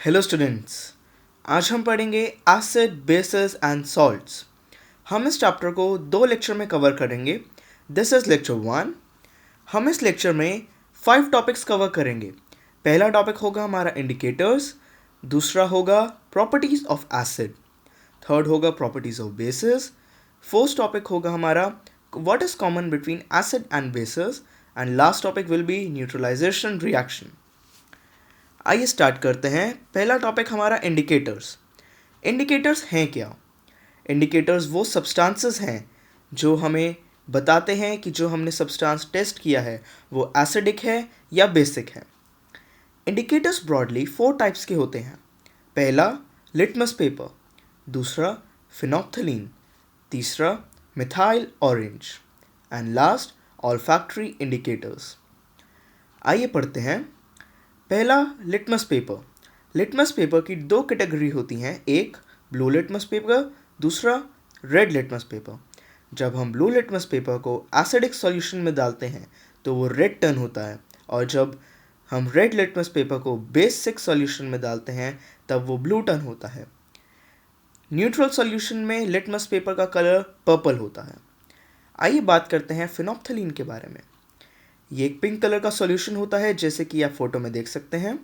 Hello students. आज हम पढ़ेंगे एसिड बेसिस एंड सॉल्ट्स। हम इस चैप्टर को 2 लेक्चर में कवर करेंगे। This is lecture 1। हम इस लेक्चर में 5 टॉपिक्स कवर करेंगे। पहला टॉपिक होगा हमारा इंडिकेटर्स, दूसरा होगा प्रॉपर्टीज़ ऑफ एसिड, थर्ड होगा properties of bases, fourth topic होगा हमारा what is common between acid and bases, and last topic will be neutralization reaction. आइए स्टार्ट करते हैं। पहला टॉपिक हमारा इंडिकेटर्स। इंडिकेटर्स हैं क्या? इंडिकेटर्स वो सब्सटेंसेस हैं जो हमें बताते हैं कि जो हमने सब्सटेंस टेस्ट किया है वो एसिडिक है या बेसिक है। इंडिकेटर्स ब्रॉडली 4 टाइप्स के होते हैं। पहला लिटमस पेपर, दूसरा फिनोप्थलीन, तीसरा methyl orange and last olfactory indicators. आइए पढ़ते हैं। पहला लिटमस पेपर। लिटमस पेपर की 2 कैटेगरी होती हैं, एक ब्लू लिटमस पेपर, दूसरा रेड लिटमस पेपर। जब हम ब्लू लिटमस पेपर को एसिडिक सॉल्यूशन में डालते हैं तो वो रेड टर्न होता है, और जब हम रेड लिटमस पेपर को बेसिक सॉल्यूशन में डालते हैं तब वो ब्लू टर्न होता है। न्यूट्रल सॉल्यूशन में लिटमस पेपर का कलर पर्पल होता है। आइए बात करते हैं फिनोप्थलीन के बारे में। ये एक पिंक कलर का सॉल्यूशन होता है, जैसे कि आप फोटो में देख सकते हैं।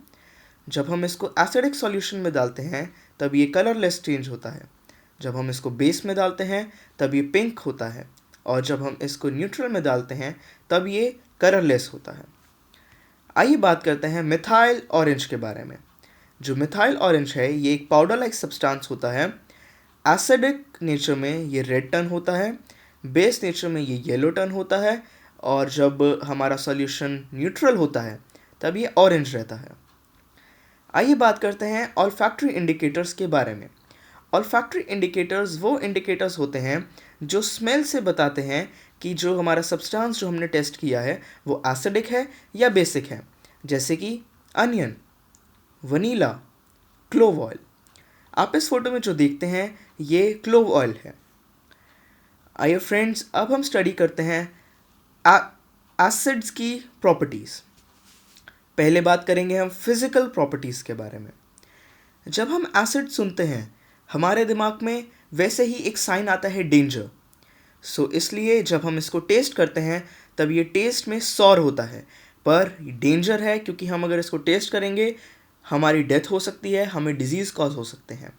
जब हम इसको एसिडिक सॉल्यूशन में डालते हैं तब ये कलरलेस चेंज होता है। जब हम इसको बेस में डालते हैं तब ये पिंक होता है, और जब हम इसको न्यूट्रल में डालते हैं तब ये कलरलेस होता है। आइए बात करते हैं मिथाइल ऑरेंज के बारे में। जो मिथाइल ऑरेंज है ये एक पाउडर लाइक सब्सटेंस होता है। एसिडिक नेचर में ये रेड टर्न होता है, बेस नेचर में ये येलो टर्न होता है, और जब हमारा सॉल्यूशन न्यूट्रल होता है तब ये ऑरेंज रहता है। आइए बात करते हैं ऑल्फैक्टरी इंडिकेटर्स के बारे में। ऑल्फैक्टरी इंडिकेटर्स वो इंडिकेटर्स होते हैं जो स्मेल से बताते हैं कि जो हमारा सब्सटेंस जो हमने टेस्ट किया है वो एसिडिक है या बेसिक है, जैसे कि अनियन, वनीला, क्लोव ऑयल। आप इस फोटो में जो देखते हैं ये क्लोव ऑयल है। आइए फ्रेंड्स, अब हम स्टडी करते हैं एसिड्स की प्रॉपर्टीज़। पहले बात करेंगे हम फिज़िकल प्रॉपर्टीज़ के बारे में। जब हम एसिड सुनते हैं हमारे दिमाग में वैसे ही एक साइन आता है डेंजर। इसलिए जब हम इसको टेस्ट करते हैं तब ये टेस्ट में सॉर होता है, पर डेंजर है क्योंकि हम अगर इसको टेस्ट करेंगे हमारी डेथ हो सकती है, हमें डिजीज़ कॉज हो सकते हैं।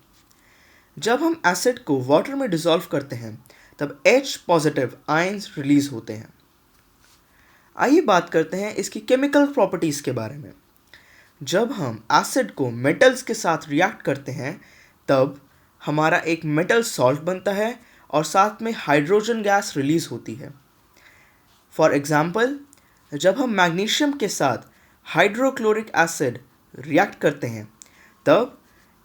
जब हम एसिड को वाटर में डिज़ोल्व करते हैं तब H पॉजिटिव आयंस रिलीज होते हैं। आइए बात करते हैं इसकी केमिकल प्रॉपर्टीज़ के बारे में। जब हम एसिड को मेटल्स के साथ रिएक्ट करते हैं तब हमारा एक मेटल सॉल्ट बनता है और साथ में हाइड्रोजन गैस रिलीज होती है। फॉर एग्जाम्पल, जब हम मैग्नीशियम के साथ हाइड्रोक्लोरिक एसिड रिएक्ट करते हैं तब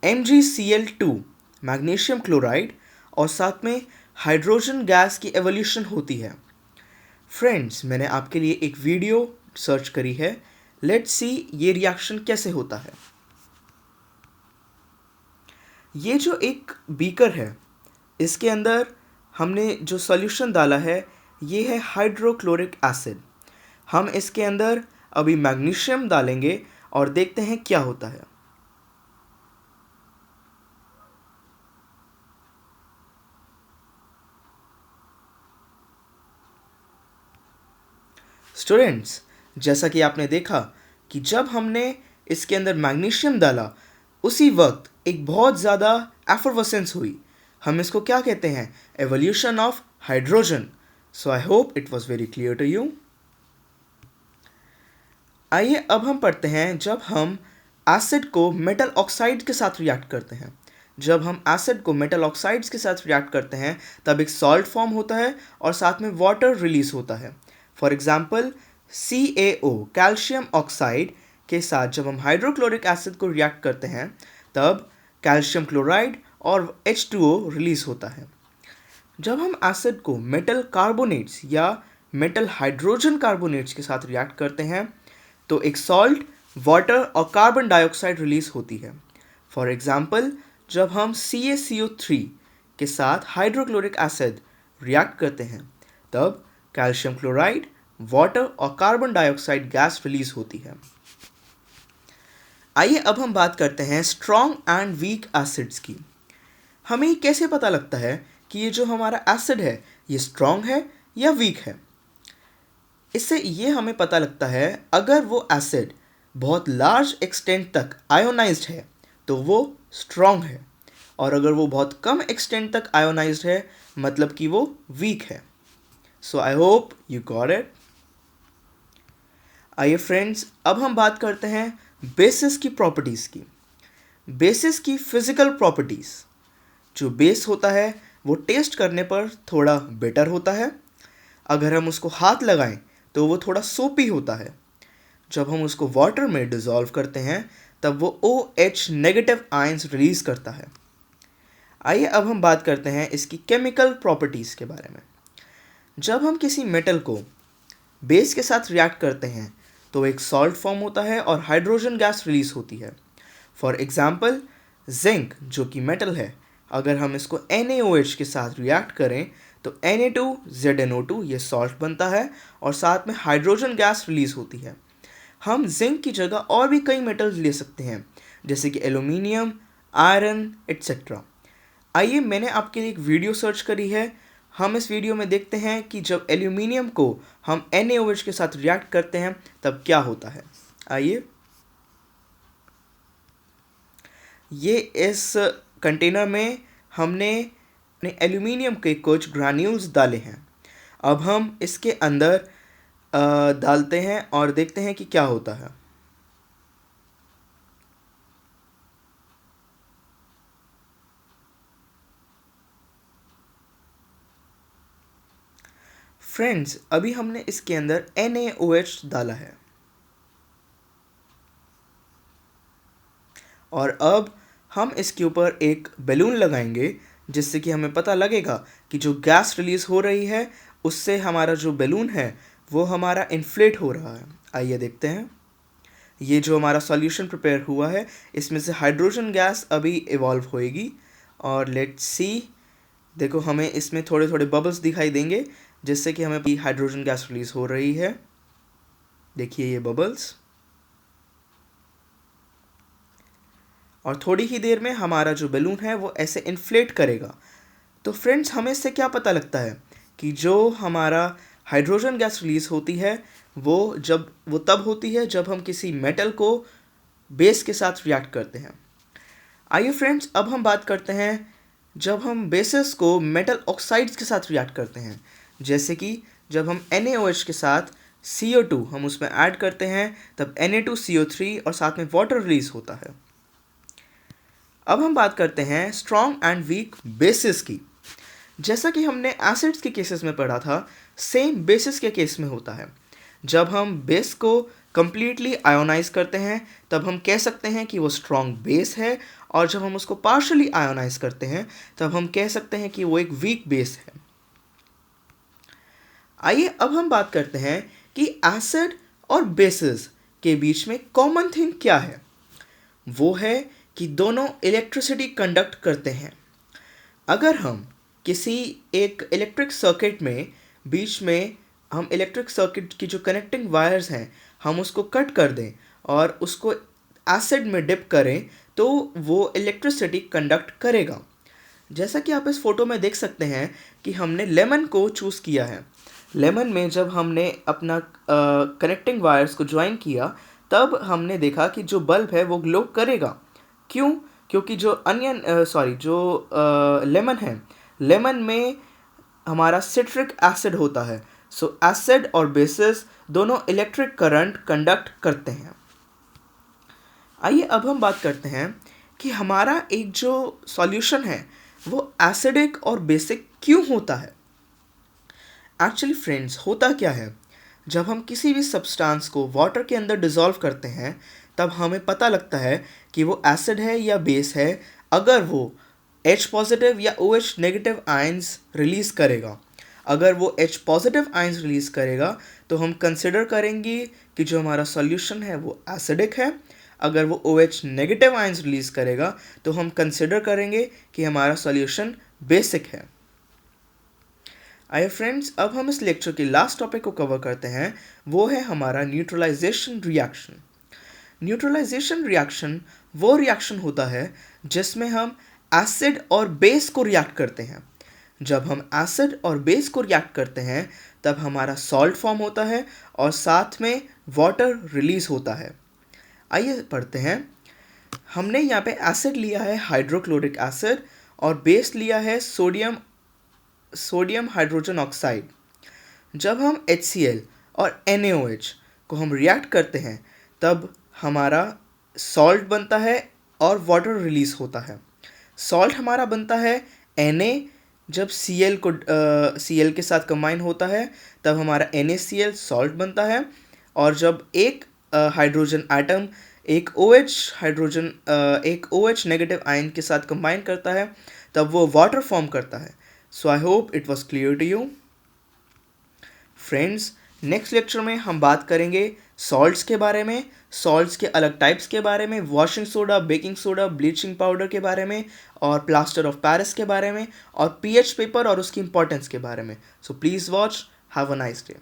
MgCl2 मैग्नीशियम क्लोराइड और साथ में हाइड्रोजन गैस की एवोल्यूशन होती है। फ्रेंड्स, मैंने आपके लिए एक वीडियो सर्च करी है, लेट्स सी ये रिएक्शन कैसे होता है। ये जो एक बीकर है इसके अंदर हमने जो सॉल्यूशन डाला है ये है हाइड्रोक्लोरिक एसिड। हम इसके अंदर अभी मैग्नीशियम डालेंगे और देखते हैं क्या होता है। स्टूडेंट्स, जैसा कि आपने देखा कि जब हमने इसके अंदर मैग्नीशियम डाला उसी वक्त एक बहुत ज़्यादा एफरवेसेंस हुई। हम इसको क्या कहते हैं? Evolution of hydrogen. So I hope it was very clear to you. आइए अब हम पढ़ते हैं जब हम एसिड को मेटल ऑक्साइड के साथ रिएक्ट करते हैं। जब हम एसिड को मेटल ऑक्साइड्स के साथ रिएक्ट करते हैं तब एक सॉल्ट फॉर्म होता है और साथ में वाटर रिलीज होता है। For example, CaO calcium oxide के साथ जब हम हाइड्रोक्लोरिक एसिड को रिएक्ट करते हैं तब कैल्शियम क्लोराइड और H2O रिलीज होता है। जब हम एसिड को मेटल कार्बोनेट्स या मेटल हाइड्रोजन कार्बोनेट्स के साथ रिएक्ट करते हैं तो एक सॉल्ट, वाटर और कार्बन डाइऑक्साइड रिलीज होती है। फॉर एग्जाम्पल, जब हम CaCO3 के साथ हाइड्रोक्लोरिक एसिड रिएक्ट करते हैं तब कैल्शियम क्लोराइड, वाटर और कार्बन डाइऑक्साइड गैस रिलीज होती है। आइए अब हम बात करते हैं स्ट्रॉन्ग एंड वीक एसिड्स की। हमें कैसे पता लगता है कि ये जो हमारा एसिड है ये स्ट्रॉन्ग है या वीक है? इससे ये हमें पता लगता है अगर वो एसिड बहुत लार्ज एक्सटेंट तक आयोनाइज्ड है तो वो स्ट्रॉन्ग है, और अगर वो बहुत कम एक्सटेंट तक आयोनाइज्ड है मतलब कि वो वीक है। So I hope you got it. आइए फ्रेंड्स, अब हम बात करते हैं बेसिस की प्रॉपर्टीज़ की। बेसिस की फिजिकल प्रॉपर्टीज़। जो बेस होता है वो टेस्ट करने पर थोड़ा बेटर होता है। अगर हम उसको हाथ लगाएं तो वो थोड़ा सोपी होता है। जब हम उसको वाटर में डिज़ोल्व करते हैं तब वो OH नेगेटिव आयंस रिलीज़ करता है। आइए अब हम बात करते हैं इसकी केमिकल प्रॉपर्टीज़ के बारे में। जब हम किसी मेटल को बेस के साथ रिएक्ट करते हैं तो एक सॉल्ट फॉर्म होता है और हाइड्रोजन गैस रिलीज होती है। फॉर एग्जाम्पल जिंक जो कि मेटल है, अगर हम इसको NaOH के साथ रिएक्ट करें तो Na2ZnO2 ये सॉल्ट बनता है और साथ में हाइड्रोजन गैस रिलीज होती है। हम जिंक की जगह और भी कई मेटल्स ले सकते हैं जैसे कि एल्यूमिनियम, आयरन एट्सेट्रा। आइए, मैंने आपके लिए एक वीडियो सर्च करी है। हम इस वीडियो में देखते हैं कि जब एल्यूमिनियम को हम NaOH के साथ रिएक्ट करते हैं तब क्या होता है। आइए, ये इस कंटेनर में हमने अपने एल्यूमिनियम के कुछ ग्रैन्यूल्स डाले हैं। अब हम इसके अंदर डालते हैं और देखते हैं कि क्या होता है। फ्रेंड्स, अभी हमने इसके अंदर NaOH डाला है और अब हम इसके ऊपर एक बैलून लगाएंगे जिससे कि हमें पता लगेगा कि जो गैस रिलीज हो रही है उससे हमारा जो बैलून है वो हमारा इन्फ्लेट हो रहा है। आइए देखते हैं। ये जो हमारा सॉल्यूशन प्रिपेयर हुआ है इसमें से हाइड्रोजन गैस अभी इवॉल्व होएगी और लेट्स सी। देखो, हमें इसमें थोड़े थोड़े बबल्स दिखाई देंगे जिससे कि हमें हाइड्रोजन गैस रिलीज हो रही है। देखिए ये बबल्स, और थोड़ी ही देर में हमारा जो बैलून है वो ऐसे इन्फ्लेट करेगा। तो फ्रेंड्स, हमें इससे क्या पता लगता है कि जो हमारा हाइड्रोजन गैस रिलीज होती है वो तब होती है जब हम किसी मेटल को बेस के साथ रिएक्ट करते हैं। आइए फ्रेंड्स, अब हम बात करते हैं जब हम बेसिस को मेटल ऑक्साइड्स के साथ रिएक्ट करते हैं। जैसे कि जब हम NaOH के साथ CO2 हम उसमें ऐड करते हैं तब Na2CO3 और साथ में वाटर रिलीज होता है। अब हम बात करते हैं स्ट्रॉन्ग एंड वीक बेसिस की। जैसा कि हमने एसिड्स के केसेस में पढ़ा था, सेम बेसिस के केस में होता है। जब हम बेस को कंप्लीटली आयोनाइज करते हैं तब हम कह सकते हैं कि वो स्ट्रॉन्ग बेस है, और जब हम उसको पार्शली आयोनाइज करते हैं तब हम कह सकते हैं कि वो एक वीक बेस है। आइए अब हम बात करते हैं कि एसिड और बेसिस के बीच में कॉमन थिंग क्या है। वो है कि दोनों इलेक्ट्रिसिटी कंडक्ट करते हैं। अगर हम किसी एक इलेक्ट्रिक सर्किट में बीच में हम इलेक्ट्रिक सर्किट की जो कनेक्टिंग वायर्स हैं हम उसको कट कर दें और उसको एसिड में डिप करें तो वो इलेक्ट्रिसिटी कंडक्ट करेगा। जैसा कि आप इस फोटो में देख सकते हैं कि हमने लेमन को चूज़ किया है। लेमन में जब हमने अपना कनेक्टिंग वायर्स को ज्वाइन किया तब हमने देखा कि जो बल्ब है वो ग्लो करेगा। क्यों? क्योंकि जो लेमन है, लेमन में हमारा सिट्रिक एसिड होता है। सो एसिड और बेसिस दोनों इलेक्ट्रिक करंट कंडक्ट करते हैं। आइए अब हम बात करते हैं कि हमारा एक जो सॉल्यूशन है वो एसिडिक और बेसिक क्यों होता है। एक्चुअली फ्रेंड्स, होता क्या है, जब हम किसी भी सब्सटेंस को वाटर के अंदर डिज़ोल्व करते हैं तब हमें पता लगता है कि वो एसिड है या बेस है अगर वो H पॉजिटिव या OH नेगेटिव आयंस रिलीज़ करेगा। अगर वो H पॉजिटिव आयंस रिलीज़ करेगा तो हम कंसिडर करेंगे कि जो हमारा सॉल्यूशन है वो एसिडिक है। अगर वो OH नेगेटिव आयंस रिलीज़ करेगा तो हम कंसिडर करेंगे कि हमारा सॉल्यूशन बेसिक है। आइए फ्रेंड्स, अब हम इस लेक्चर के लास्ट टॉपिक को कवर करते हैं, वो है हमारा न्यूट्रलाइजेशन रिएक्शन। न्यूट्रलाइजेशन रिएक्शन वो रिएक्शन होता है जिसमें हम एसिड और बेस को रिएक्ट करते हैं। जब हम एसिड और बेस को रिएक्ट करते हैं तब हमारा सॉल्ट फॉर्म होता है और साथ में वाटर रिलीज होता है। आइए पढ़ते हैं। हमने यहाँ पे एसिड लिया है हाइड्रोक्लोरिक एसिड और बेस लिया है सोडियम हाइड्रोजन ऑक्साइड। जब हम HCl और NaOH को हम रिएक्ट करते हैं तब हमारा सॉल्ट बनता है और वाटर रिलीज होता है। सॉल्ट हमारा बनता है Na। जब Cl के साथ कंबाइन होता है तब हमारा NaCl सॉल्ट बनता है। और जब एक हाइड्रोजन एटम एक OH नेगेटिव आयन के साथ कंबाइन करता है तब वो वाटर फॉर्म करता है। So I hope it was clear to you friends. Next lecture में हम बात करेंगे सॉल्ट्स के बारे में, सॉल्ट्स के अलग टाइप्स के बारे में, washing soda, baking soda, bleaching powder के बारे में और प्लास्टर ऑफ पेरिस के बारे में और पीएच पेपर और उसकी इंपॉर्टेंस के बारे में। So please watch. Have a nice day.